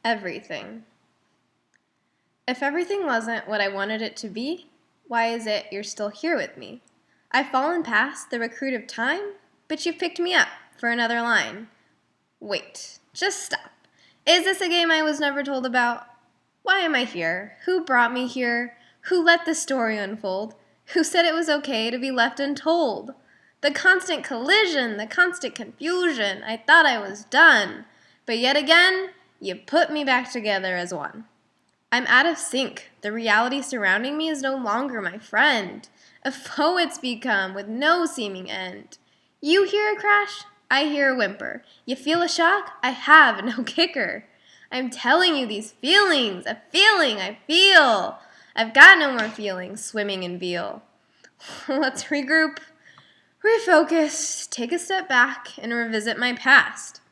Everything. If everything wasn't what I wanted it to be, why is it you're still here with me? I've fallen past the recruit of time, but you've picked me up for another line. Wait, just stop. Is this a game I was never told about? Why am I here? Who brought me here? Who let the story unfold? Who said it was okay to be left untold? The constant collision, the constant confusion, I thought I was done. But yet again, you put me back together as one. I'm out of sync. The reality surrounding me is no longer my friend. A foe it's become with no seeming end. You hear a crash, I hear a whimper. You feel a shock, I have no kicker. I'm telling you these feelings, a feeling I feel. I've got no more feelings swimming in veal. Let's regroup, refocus, take a step back, and revisit my past.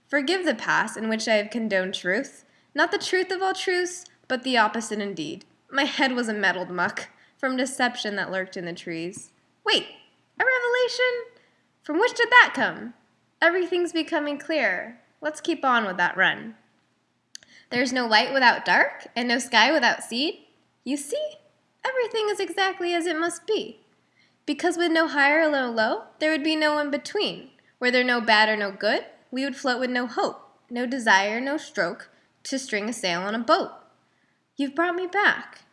Forgive the past in which I have condoned truth, not the truth of all truths, but the opposite indeed. My head was a muddled muck from deception that lurked in the trees. Wait, a revelation? From which did that come? Everything's becoming clear. Let's keep on with that run. There's no light without dark, and no sky without seed. You see, everything is exactly as it must be. Because with no higher or no low, there would be no in between. Were there no bad or no good, we would float with no hope, no desire, no stroke, to string a sail on a boat. You've brought me back,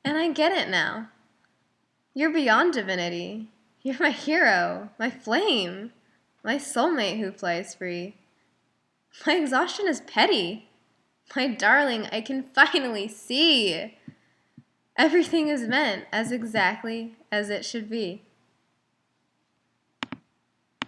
and I get it now. You're beyond divinity. You're my hero, my flame, my soulmate who flies free. My exhaustion is petty. My darling, I can finally see. Everything is meant as exactly as it should be.